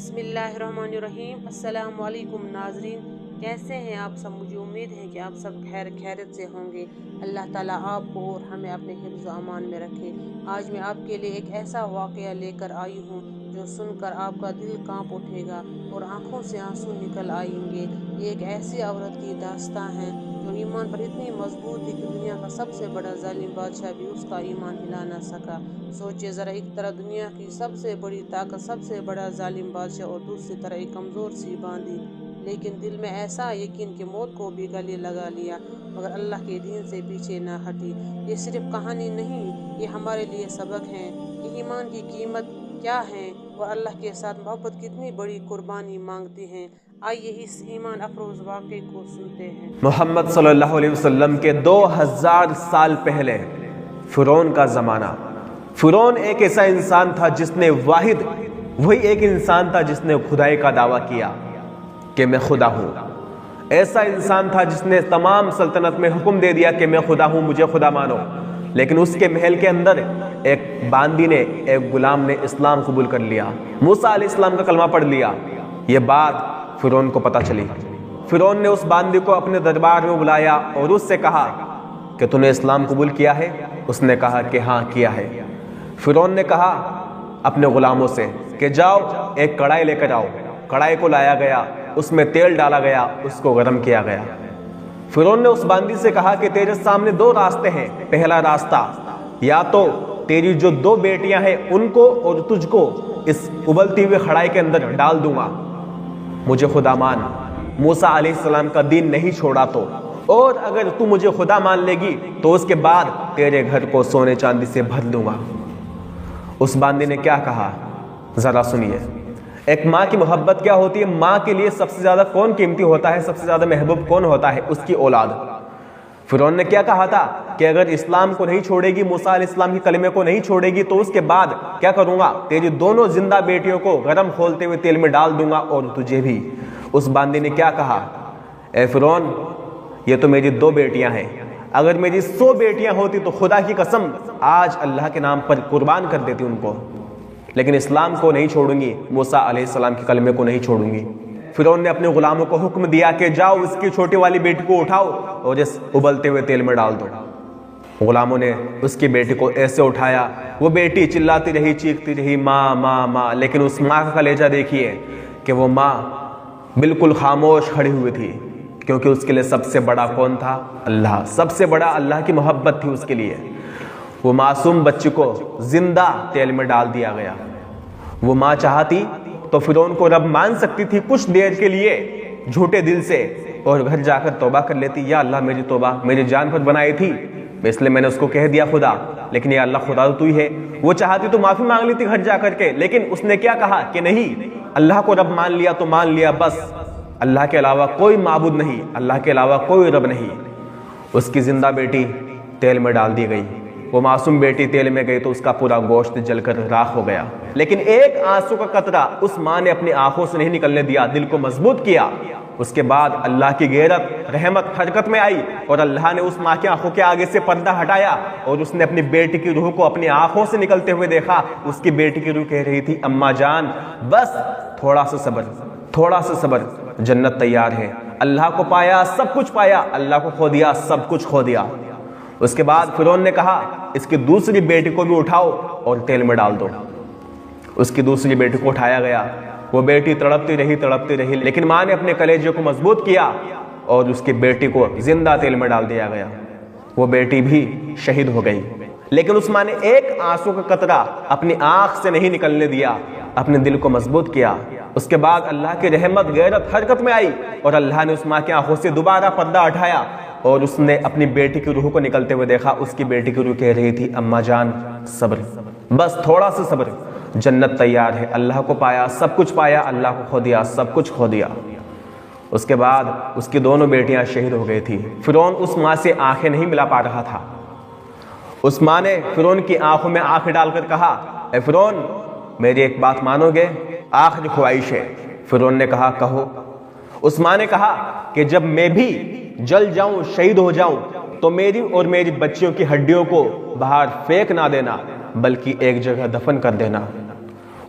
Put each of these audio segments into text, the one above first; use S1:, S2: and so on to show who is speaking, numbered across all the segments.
S1: بسم اللہ الرحمن الرحیم۔ السلام علیکم ناظرین، کیسے ہیں آپ سب؟ مجھے امید ہے کہ آپ سب خیریت سے ہوں گے۔ اللہ تعالیٰ آپ کو اور ہمیں اپنے حفظ و امان میں رکھے۔ آج میں آپ کے لیے ایک ایسا واقعہ لے کر آئی ہوں جو سن کر آپ کا دل کانپ اٹھے گا اور آنکھوں سے آنسو نکل آئیں گے۔ یہ ایک ایسی عورت کی داستان ہے جو ایمان پر اتنی مضبوط تھی کہ دنیا کا سب سے بڑا ظالم بادشاہ بھی اس کا ایمان ہلا نہ سکا۔ سوچے ذرا، ایک طرح دنیا کی سب سے بڑی طاقت، سب سے بڑا ظالم بادشاہ، اور دوسری طرح ایک کمزور سی باندی، لیکن دل میں ایسا یقین کہ موت کو بھی گلے لگا لیا مگر اللہ کے دین سے پیچھے نہ ہٹی۔ یہ صرف کہانی نہیں، یہ ہمارے لیے سبق ہے کہ ایمان کی قیمت کیا ہے اور اللہ کے ساتھ محبت کتنی بڑی قربانی مانگتی ہے۔ آئیے اس ایمان افروز واقعے کو سنتے ہیں۔
S2: محمد صلی اللہ علیہ وسلم کے 2000 سال پہلے فرعون کا زمانہ۔ فرعون ایک ایسا انسان تھا جس نے وہی ایک انسان تھا جس نے خدائی کا دعویٰ کیا کہ میں خدا ہوں۔ ایسا انسان تھا جس نے تمام سلطنت میں حکم دے دیا کہ میں خدا ہوں، مجھے خدا مانو۔ لیکن اس کے محل کے اندر ایک باندی نے، ایک غلام نے اسلام قبول کر لیا، موسیٰ علیہ السلام کا کلمہ پڑھ لیا۔ یہ بات فرعون کو پتہ چلی۔ فرعون نے اس باندی کو اپنے دربار میں بلایا اور اس سے کہا کہ تو نے اسلام قبول کیا ہے؟ اس نے کہا کہ ہاں کیا ہے۔ فرعون نے کہا اپنے غلاموں سے کہ جاؤ ایک کڑھائی لے کر آؤ۔ کڑھائی کو لایا گیا، اس میں تیل ڈالا گیا، اس کو گرم کیا گیا۔ فرعون نے اس باندی سے کہا کہ تیرے سامنے دو راستے ہیں۔ پہلا راستہ، یا تو تیری جو 2 بیٹیاں ہیں ان کو اور تجھ کو اس ابلتی ہوئی کڑھائی کے اندر ڈال دوں گا، مجھے خدا مان، موسیٰ علیہ السلام کا دین نہیں چھوڑا تو، اور اگر تو مجھے خدا مان لے گی تو اس کے بعد تیرے گھر کو سونے چاندی سے بھر دوں گا۔ اس باندی نے کیا کہا ذرا سنیے۔ ایک ماں کی محبت کیا ہوتی ہے؟ ماں کے لیے سب سے زیادہ کون قیمتی ہوتا ہے؟ سب سے زیادہ محبوب کون ہوتا ہے؟ اس کی اولاد۔ فرعون نے کیا کہا تھا کہ اگر اسلام کو نہیں چھوڑے گی، موسیٰ علیہ السلام کی کلمے کو نہیں چھوڑے گی تو اس کے بعد کیا کروں گا؟ تیری دونوں زندہ بیٹیوں کو گرم کھولتے ہوئے تیل میں ڈال دوں گا اور تجھے بھی۔ اس باندی نے کیا کہا؟ اے فرعون، یہ تو میری 2 بیٹیاں ہیں، اگر میری 100 بیٹیاں ہوتی تو خدا کی قسم آج اللہ کے نام پر قربان کر دیتی ان کو، لیکن اسلام کو نہیں چھوڑوں گی، موسیٰ علیہ السلام کے کلمے کو نہیں چھوڑوں گی۔ فرعون نے اپنے غلاموں کو حکم دیا کہ جاؤ اس کی چھوٹی والی بیٹی کو اٹھاؤ اور اس ابلتے ہوئے تیل میں ڈال دو۔ غلاموں نے اس کی بیٹی کو ایسے اٹھایا، وہ بیٹی چلاتی رہی، چیختی رہی، ماں ماں ماں، لیکن اس ماں کا کلیجہ دیکھیے کہ وہ ماں بالکل خاموش کھڑی ہوئی تھی، کیونکہ اس کے لیے سب سے بڑا کون تھا؟ اللہ۔ سب سے بڑا اللہ کی محبت تھی اس کے لیے۔ وہ معصوم بچی کو زندہ تیل میں ڈال دیا گیا۔ وہ ماں چاہتی تو فرعون کو رب مان سکتی تھی کچھ دیر کے لیے جھوٹے دل سے، اور گھر جا کر توبہ کر لیتی، یا اللہ میری توبہ، میری جان پر بنائی تھی اس لیے میں نے اس کو کہہ دیا خدا، لیکن یا اللہ خدا تو ہی ہے۔ وہ چاہتی تو معافی مانگ لی تھی گھر جا کر کے، لیکن اس نے کیا کہا کہ نہیں، اللہ کو رب مان لیا تو مان لیا، بس اللہ کے علاوہ کوئی معبود نہیں، اللہ کے علاوہ کوئی رب نہیں۔ اس کی زندہ بیٹی تیل میں ڈال دی گئی۔ وہ معصوم بیٹی تیل میں گئی تو اس کا پورا گوشت جل کر راکھ ہو گیا، لیکن ایک آنسو کا قطرہ اس ماں نے اپنی آنکھوں سے نہیں نکلنے دیا، دل کو مضبوط کیا۔ اس کے بعد اللہ کی غیرت، رحمت حرکت میں آئی اور اللہ نے اس ماں کی آنکھوں کے آگے سے پردہ ہٹایا اور اس نے اپنی بیٹی کی روح کو اپنی آنکھوں سے نکلتے ہوئے دیکھا۔ اس کی بیٹی کی روح کہہ رہی تھی، اماں جان بس تھوڑا سا صبر، تھوڑا سا صبر، جنت تیار ہے۔ اللہ کو پایا سب کچھ پایا، اللہ کو کھو دیا سب کچھ کھو دیا۔ اس کے بعد فرعون نے کہا اس کی دوسری بیٹی کو بھی اٹھاؤ اور تیل میں ڈال دو۔ اس کی دوسری بیٹی کو اٹھایا گیا۔ وہ بیٹی تڑپتی رہی، لیکن ماں نے اپنے کلیجے کو مضبوط کیا اور اس کی بیٹی کو زندہ تیل میں ڈال دیا گیا۔ وہ بیٹی بھی شہید ہو گئی، لیکن اس ماں نے ایک آنسو کا قطرہ اپنی آنکھ سے نہیں نکلنے دیا، اپنے دل کو مضبوط کیا۔ اس کے بعد اللہ کی رحمت، غیرت حرکت میں آئی اور اللہ نے اس ماں کی آنکھوں سے دوبارہ پردہ ہٹایا اور اس نے اپنی بیٹی کی روح کو نکلتے ہوئے دیکھا۔ اس کی بیٹی کی روح کہہ رہی تھی، اماں جان صبر، بس تھوڑا سا صبر، جنت تیار ہے۔ اللہ کو پایا سب کچھ پایا، اللہ کو کھو دیا سب کچھ کھو دیا۔ اس کے بعد اس کی دونوں بیٹیاں شہید ہو گئی تھی۔ فرعون اس ماں سے آنکھیں نہیں ملا پا رہا تھا۔ اس ماں نے فرعون کی آنکھوں میں آنکھیں ڈال کر کہا، اے فرعون میری ایک بات مانو گے؟ آخری خواہش ہے۔ فرعون نے کہا کہو۔ اس ماں نے کہا کہ جب میں بھی جل جاؤں، شہید ہو جاؤں، تو میری اور میری بچیوں کی ہڈیوں کو باہر پھینک نہ دینا، بلکہ ایک جگہ دفن کر دینا۔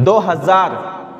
S2: 2000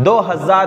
S2: 2000